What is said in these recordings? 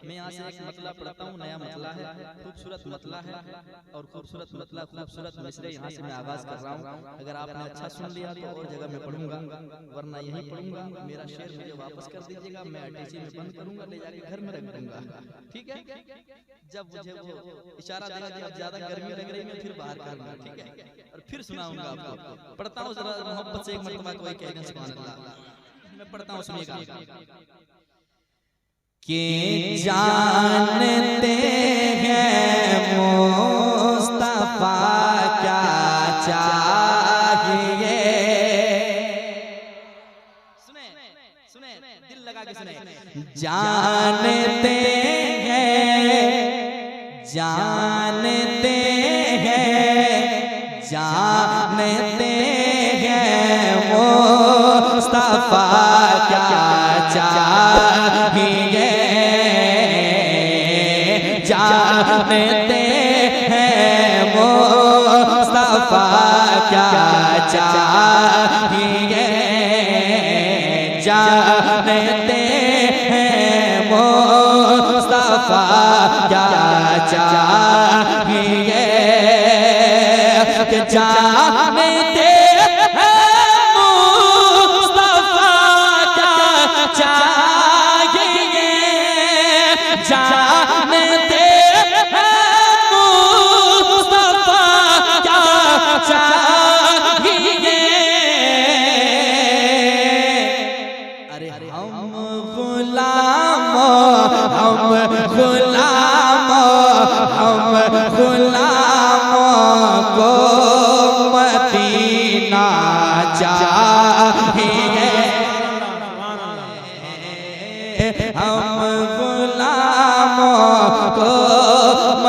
मैं यहाँ से एक मतला पढ़ता हूँ, नया मतला है, खूबसूरत मतला है और खूबसूरत मतला खूबसूरत मिसरे यहाँ से मैं आगाज कर रहा हूँ। अगर आपने अच्छा सुन लिया तो और जगह में पढ़ूंगा, वरना यही पढ़ूंगा। मेरा शेर मुझे वापस कर दीजिएगा, मैं अटैची में बंद करूंगा, ले जाके घर में रख दूंगा, ठीक है? जब मुझे वो इशारा देगा कि अब ज्यादा गर्मी लग रही है फिर बाहर करना, ठीक है? और फिर सुनाऊंगा आपको। पढ़ता हूँ जरा मोहब्बत से एक मरतबा कोई कहेगा सुभान अल्लाह। मैं पढ़ता हूँ, सुनिएगा। कि जानते हैं मुस्तफा क्या चाहिए। सुने सुने, दिल लगा के सुने। जानते हैं, जानते हैं, जानते हैं मुस्तफा क्या चाहिए। जानते हैं मुस्तफा क्या चाहिए। जानते हैं मुस्तफा क्या चाहिए। जानते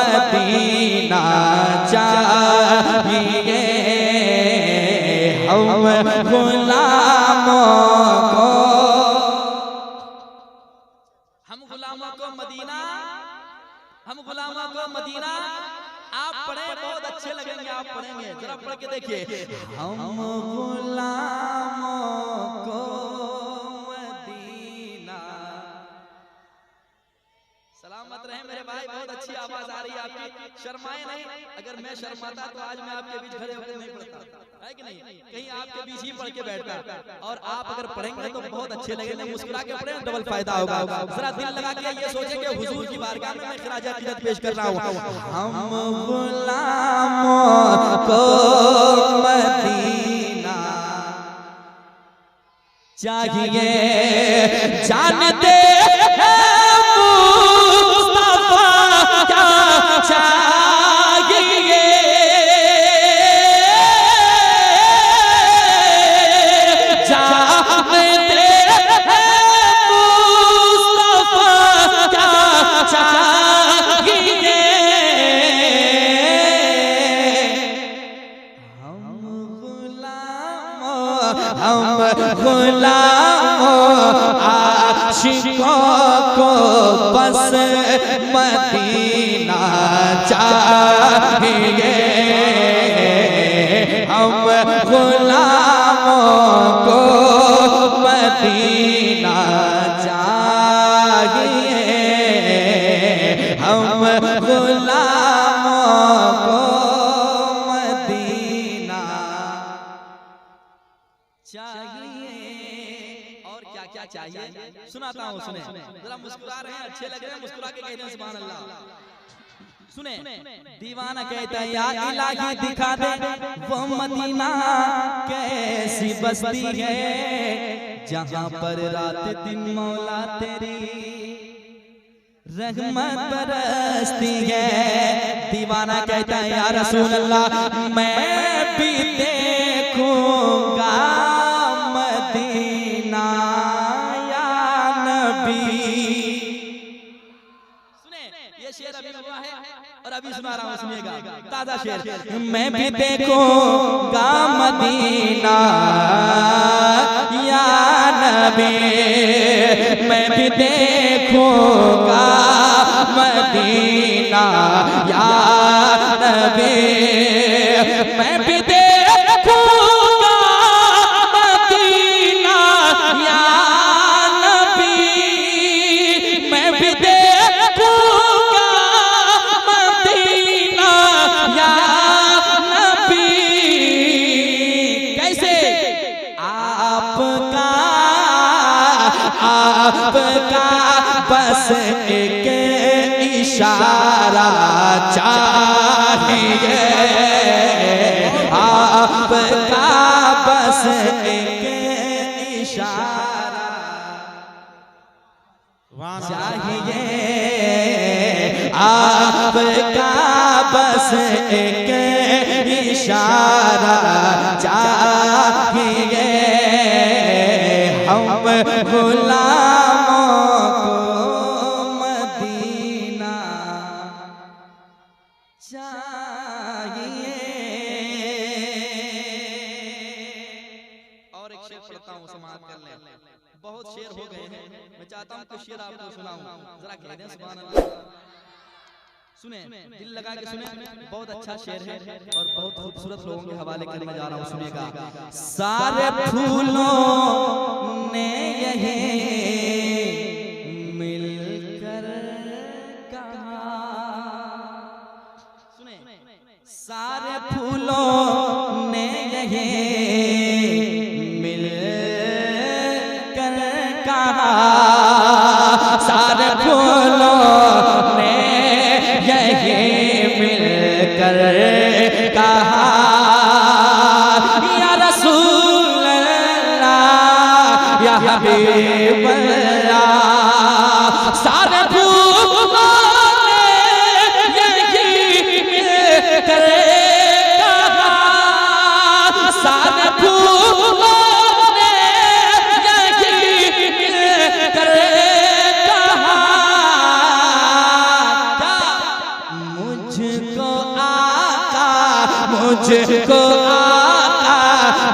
मदीना चाहिए। हम गुलामों को, हम गुलामों को मदीना, हम गुलामों को मदीना। आप पढ़े बहुत अच्छे लगेंगे, आप पढ़ेंगे जरा पढ़ के देखिए। हम गुलामों को मदीना। सलामत रहे मेरे भाई, बहुत अच्छी आवाज आ रही है आपकी, शर्माए नहीं। अगर मैं शर्माता तो आज मैं आपके बीच खड़े होकर नहीं पढ़ता, है कि नहीं? कहीं आपके बीच ही पढ़ के बैठता। और आप अगर पढ़ेंगे तो बहुत अच्छे लगेंगे, मुस्कुरा के पढ़ें, डबल फायदा होगा। जरा दिल लगा के ये सोचें कि हुजूर की बारगाह में मैं खिराज अकीदत पेश कर रहा हूँ। हम गुलामों को मदीना चाहिए। जानते हम गुलामों आशिकों को बस मदीना चाहिए। हम गुलामों को मदीना चाहिए। हम गुलामों को मदीना चाहिए। और क्या क्या चाहिए सुनाता हूँ, सुने। जरा मुस्कुरा रहे हैं, अच्छे लग रहे हैं, मुस्कुरा के कहते हैं सुभान अल्लाह। सुने, दीवाना कहता है या इलाही दिखा दे वो मदीना कैसी बस्ती है, जहाँ पर रात दिन मौला तेरी रहमत बरसती है। दीवाना कहता है या रसूल अल्लाह मैं भी देखूंगा मदीना या नबी। सुने, ये शेर अभी हुआ है और अभी सुना रहा हूँ, सुनिएगा ताजा शेर। मैं भी देखूंगा मदीना या नबी। मैं भी देखूंगा मदीना या नबी। मैं भी देखूंगा मदीना या नबी। मैं भी देखूंगा इशारा चाहिए आपका बस एक इशारा चाहिए आपका बस एक इशारा चाहिए हम गुलामों को मदीना चाहिए। और एक शेर पढ़ता हूँ, समाप्त कर लें। बहुत शेर हो गए हैं, मैं चाहता हूँ कुछ शेर आपको सुनाऊं, जरा कह दें सुभान अल्लाह। सुने, दिल लगा के सुने, बहुत अच्छा शेर है और बहुत खूबसूरत लोगों के हवाले करने जा रहा हूँ, सुनिएगा। सारे फूलों ने यही मिलकर कहा, सुने, सारे फूलों ने यही मिलकर कहा, सारे फूलों ने यही मिलकर कहा या रसूल अल्लाह या हबीब अल्लाह, सारे फूलों ने यही मिलकर कहा, सारे फूलों ने यही मिलकर कहा मुझको आका, मुझको आका,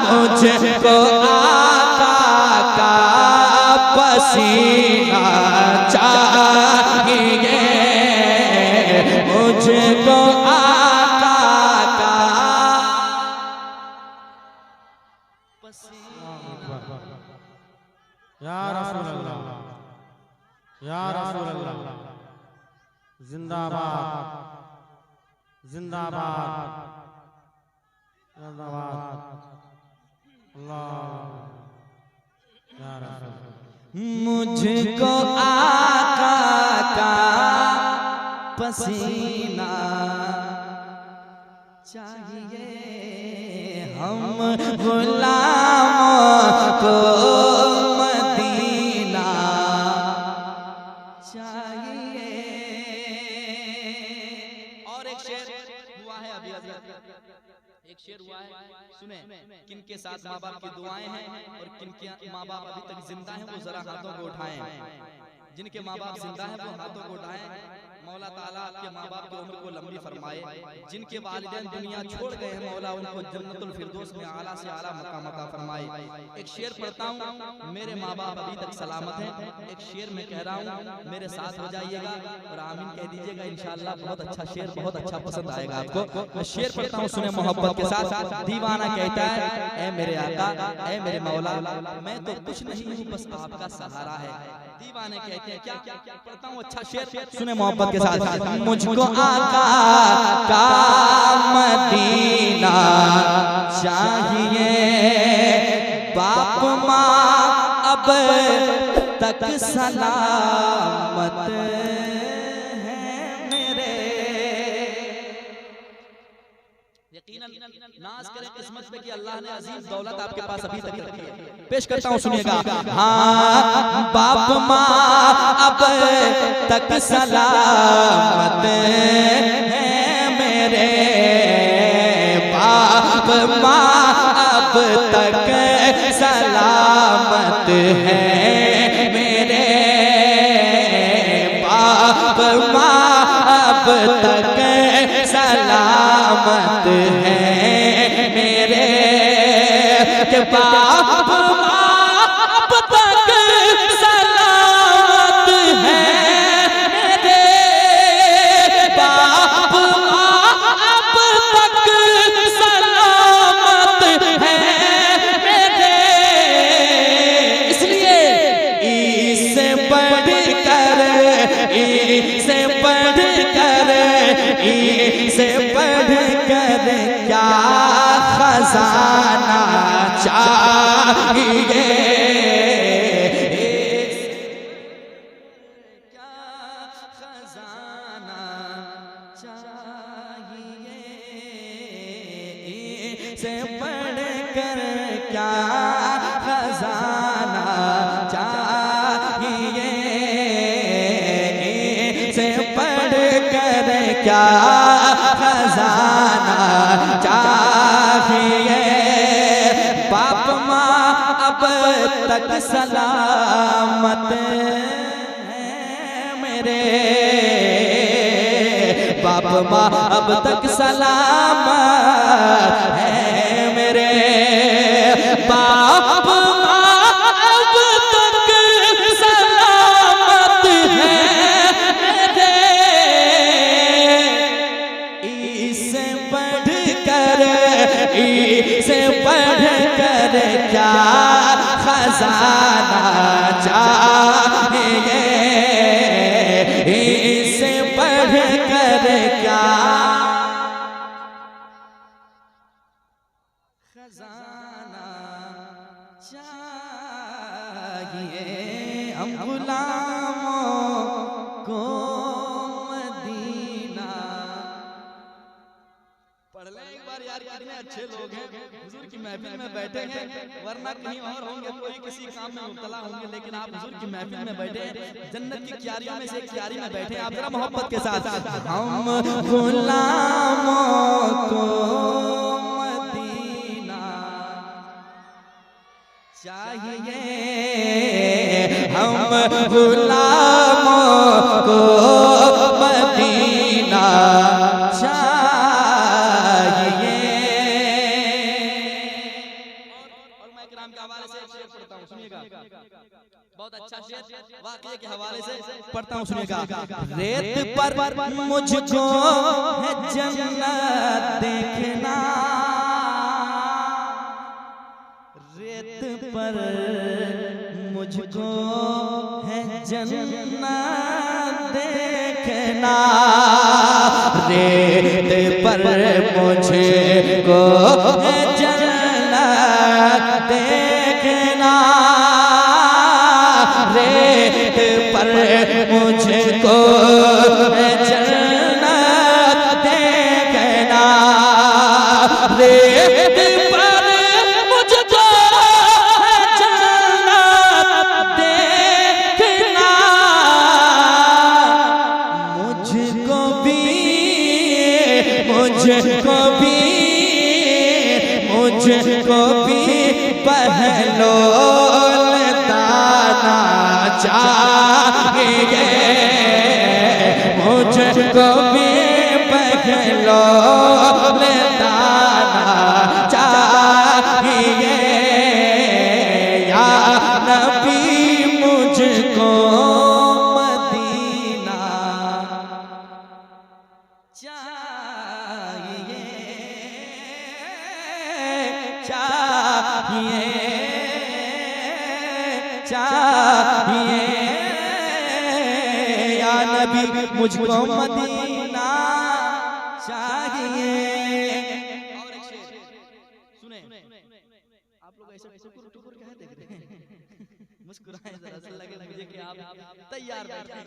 मुझको आका का पसीना चाहिए, मुझको आका का पसीना। या रसूल अल्लाह, या रसूल अल्लाह, जिंदाबाद जिंदाबाद जिंदाबाद अल्लाह या रसूल। मुझको आका का पसीना चाहिए, हम गुलामों को मदीना चाहिए। और एक शेर हुआ है अभी हजरत, एक शेर हुआ है, सुने, किनके साथ माँ बाप की दुआएं हैं और किनके माँ बाप अभी तक जिंदा हैं, वो जरा हाथों को उठाएं। जिनके माँ बाप जिंदा हैं वो हाथों को उठाएं। मौला ताला आपके माँ बाप की उम्र को लंबी फरमाए। जिनके वालिदैन दुनिया छोड़ गए हैं, मौला उनको जन्नतुल फिरदौस में आला से आला मकाम अता फरमाए। एक शेर पढ़ता हूँ, मेरे माँ बाप अभी तक सलामत हैं। एक शेर मैं कह रहा हूँ, मेरे साथ हो जाइएगा और आमीन कह दीजिएगा, इंशाअल्लाह बहुत अच्छा शेर, बहुत अच्छा पसंद आएगा आपको। मैं शेर पढ़ता हूँ, सुने मोहब्बत के साथ। दीवाना कहता है, ऐ मेरे आका, ऐ मेरे मौला, मैं तो कुछ नहीं हूँ, बस आपका सहारा है। दीवाने कहते हैं क्या, पढ़ता हूँ अच्छा शेर, सुने मोहब्बत के साथ। मुझको आका का मदीना चाहिए, बाप माँ अब तक सलामत है मेरे। यकीनन नाज करें किस्मत पे कि अल्लाह ने अजीम दौलत आपके पास अभी तक रखी है। पेश करता हूँ, सुनिएगा। हाँ, बाप माँ अब तक सलामत है मेरे, बाप माँ अब तक सलामत है मेरे, बाप माँ अब तक सलामत है मेरे, के बाप माँ अब तक सलामत है मेरे, बाप माँ अब तक सलामत है मेरे। इसलिए इससे बढ़ कर, इससे बढ़ कर, इससे बढ़ कर क्या खजाना चाहिए, क्या खजाना से बढ़कर क्या खजाना चाहिए, से बढ़कर क्या खजाना चाहिए। बाप माँ अब तक सलामत मेरे, बाप माँ अब तक सलामत है मेरे, बाप माँ अब तक सलामत है मेरे। इससे बढ़कर क्या खजाना चाहिए, इससे बढ़कर क्या खजाना चाहिए। हम गुलामों को मदीना पढ़ लें एक बार यार, कितने अच्छे लोग हैं, हुजूर की महफिल में बैठे हैं, वरना कहीं और होंगे, कोई किसी काम में मुब्तला होंगे, लेकिन आप हुजूर की महफिल में बैठे, जन्नत की क्यारियों में से एक क्यारी में बैठे। आप जरा मोहब्बत के साथ, हम गुलामों को मदीना चाहिए, हम गुलामों को मदीना चाहिए। और मैं किराम के हवाले से शेर पढ़ता हूँ, सुनिएगा, बहुत अच्छा शेर वाक़ये के हवाले से पढ़ता हूँ, सुनिएगा। रेत पर मुझको है जन्नत देखना, रेत पर मुझको है जन्नत देखना, रेत पर मुझको है जन्नत देखना, रेत पर मुझको है जन्नत देखना, रेत पर मुझको है जन्नत देखना, मुझको भी बहलोल दाना चाहिए, मुझको भी बहलोल दाना चाहिए। या नबी मुझको मदीना चाहिए, चाहिए, या नबी मुझको मदीना चाहिए। और एक शेर सुने, आप लोग ऐसे टुकुर टुकुर कहे देख रहे हैं, मुस्कुराए जरा सा, लगे मुझे कि आप तैयार बैठे हैं,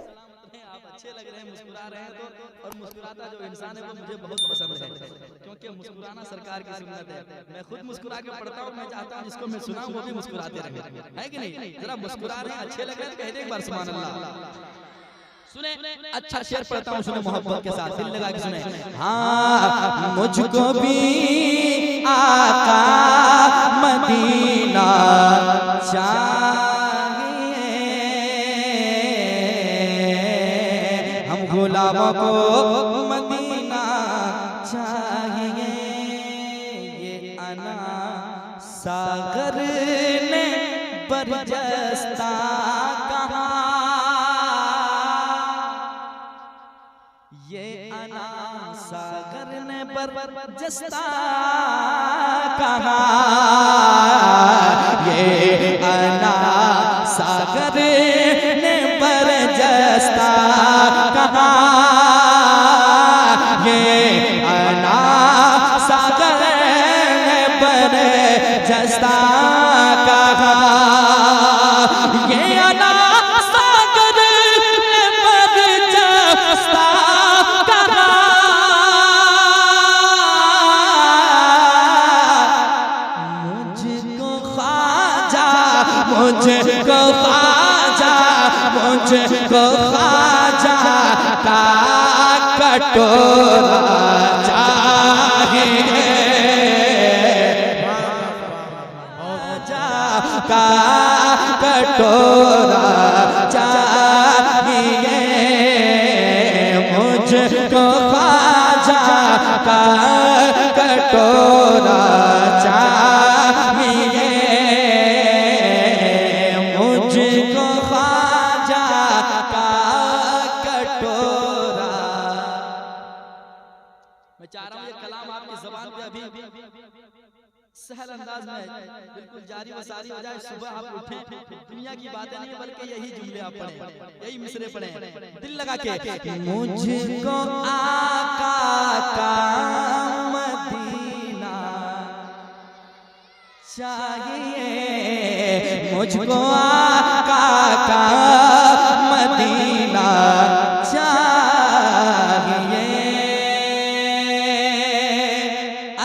सलामत हैं, आप अच्छे लग रहे हैं, मुस्कुरा रहे हैं। तो और मुस्कुराता जो इंसान है वो मुझे बहुत पसंद है, क्योंकि मुस्कुराना सरकार की सुन्नत है। मैं खुद मुस्कुरा के पढ़ता हूँ, मैं चाहता हूँ जिसको मैं सुनाऊं वो भी मुस्कुराते रहे, है कि नहीं? जरा मुस्कुरा रहे हैं, अच्छे लग रहे हैं, कह दे एक बार सुभान अल्लाह। सुने, अच्छा शेर पढ़ता हूँ, सुने मोहब्बत के साथ, दिल लगा के सुने। हाँ, मुझको भी आका मदीना चाहिए, हम गुलामों को मदीना चाहिए। ये अना सागर ने बरजस्ता कहा, ये अना सागर ने बरजस्ता कहा, ये अना सागर ने बरजस्ता कहा, ये अना सागर ने बरजस्ता कहा, ये अना सागर ने बरजस्ता कहा, कटोरा चाहिए, का कटोरा चाहिए, मुझको ख्वाजा का कटोरा चाहिए, मुझको ख्वाजा का कटोरा। मैं चाह रहा हूँ ये कलाम आपकी ज़बान पे अभी सहल अंदाज में बिल्कुल जारी व सारी हो जाए। सुबह आप उठें, दुनिया की बातें नहीं बल्कि यही जुमले आप पढ़ें, यही मिसरे पढ़ें दिल लगा के। मुझको आका का मदीना चाहिए, मुझको आका का मदीना चाहिए,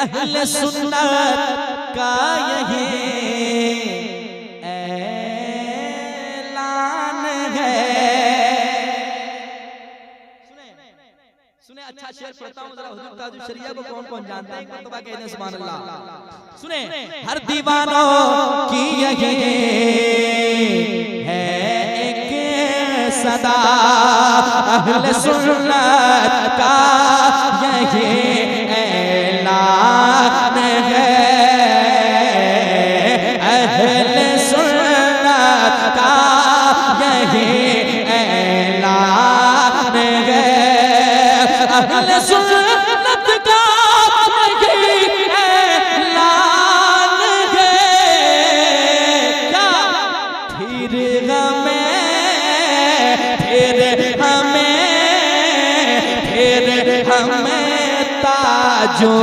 अहले सुन्नत का यही ऐलान है। सुने अच्छा शेर पढ़ता हूँ जरा, हुजूर ताजुल शरिया को कौन कौन जानता है? एक मरतबा कह दें सुभान अल्लाह। सुने, हर दीवानों की यही है एक सदा, अहले सुन्नत का यही ऐलान है, अहले सुन्नत का यही ऐलान है, अहले सुन्नत का यही ऐलान है। क्या फिर हमें ताजो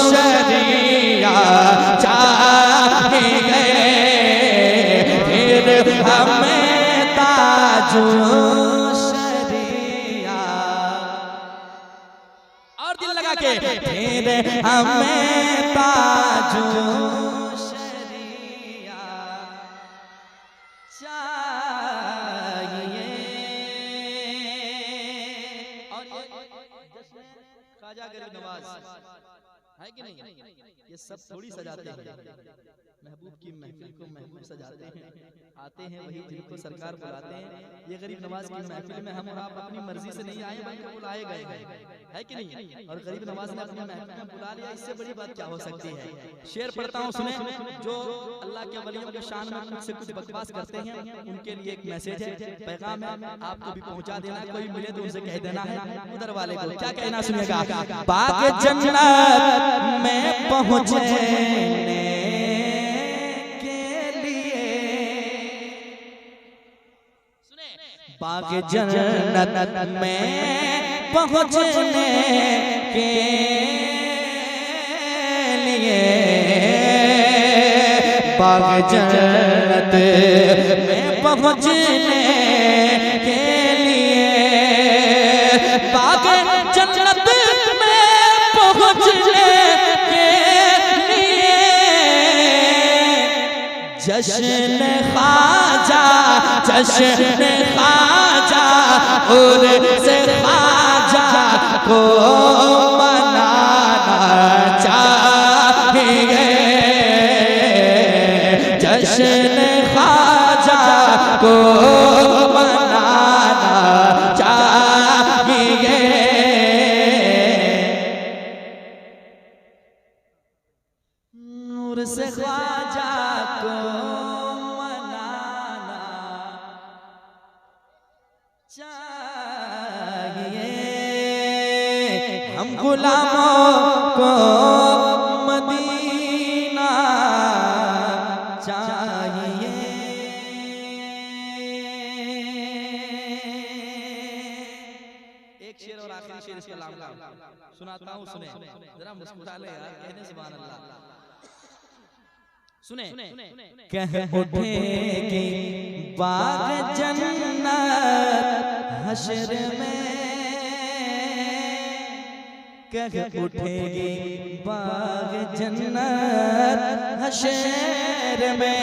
शरिया चाहिए, फिर हमें ताजो शरिया, और दिल लगा के, फिर हमें ताजो शरिया चाहिए। ख्वाजा गरीब नवाज है कि नहीं? ये सब थोड़ी सजाते हैं, महबूब की महफिल को महबूब सजाते हैं, आते हैं वही जिनको सरकार बुलाते हैं। ये गरीब नवाज की महफिल में हम और आप अपनी मर्जी से नहीं आए बल्कि बुलाए गए है कि नहीं? और गरीब नवाज ने अपनी महफिल में बुला लिया, इससे बड़ी बात क्या हो सकती है? शेर पढ़ता हूँ सुने, जो अल्लाह के वलियों के शान में कुछ से कुछ बकवास करते हैं उनके लिए एक मैसेज है, पैगाम है, आपको भी पहुंचा देना। कोई मिले तो उनसे कह देना है उधर वाले को क्या कहना, सुनिएगा। बाग जन्नत में पहुंचने के लिए, बाग जन्नत में पहुंचने के लिए, बाग जन्नत में पहुंचने के लिए, बाग जन्नत में पहुंचने के लिए, जश्न ख्वाजा, जश्न ख्वाजा और से ख्वाजा को मनाना चाहिए, जश्न ख्वाजा को मनाना चाहिए। नूर से ख्वाजा को मनाना चाहिए, हम गुलामों को मदीना चाहिए। एक शेर और आखिरी शेर इस कलाम का सुनाता हूँ, सुने जरा, मुस्कुरा ले यार, कहने सुभान अल्लाह। सुने, कह उठेगी बाग जन्नत हश्र में, कह उठेगी बाग जन्नत हश्र में,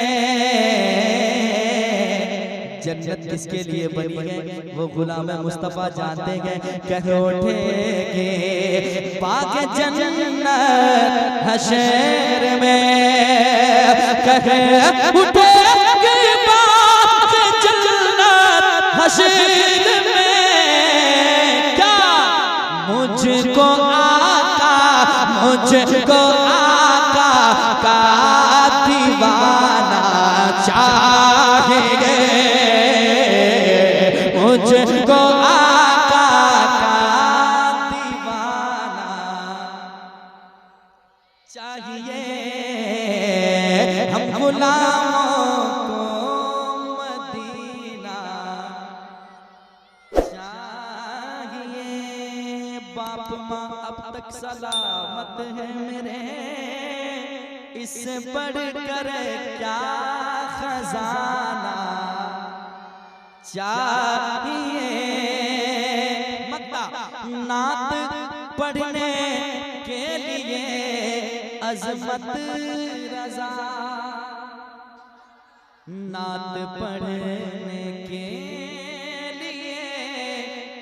जन्नत किसके लिए बनी है वो गुलाम मुस्तफा जानते हैं। कह उठेंगे बाग जन्नत हशर में, कह उठेंगे बाग जन्नत हशर में, क्या मुझको आका का दीवाना चाहिए, मुझको आका का दीवाना चाहिए। हम गुलामों को मदीना चाहिए। बाप माँ अब तक सलामत है मेरे, इससे बढ़कर क्या खजाना चाहिए। मक्का नात पढ़ने के लिए अजमत रजा, नात पढ़ने के लिए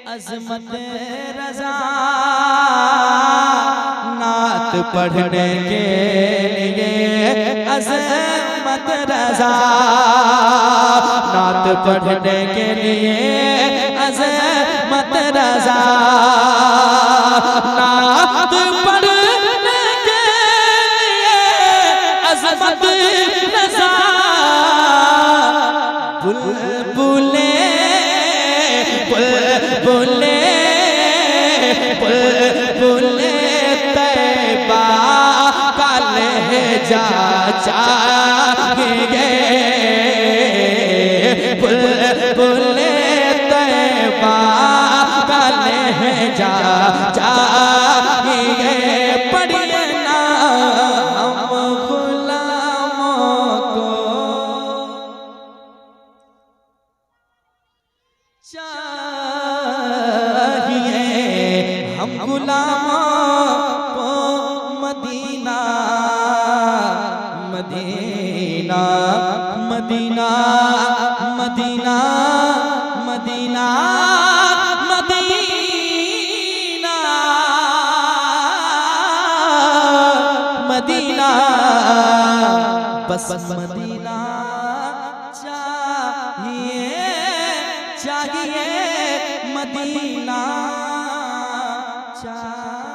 अजमत रजा, नात पढ़ने के लिए अजमत रजा, नात पढ़ने के लिए अजमत रजा, नात पढ़ने के लिए अजमत रजा। बुलबुले बुलबुले बुलबुले तैबा का लहजा चाहिए, बुलबुले तैबा का लहजा चाहिए। पढ़िए ना हम गुलामों को चाहिए, हम गुलामों को मदीना मदीना मदीना मदीना मदीना मदीना मदीना, बस मदीना चाहिए, चाहिए मदीना चाहिए।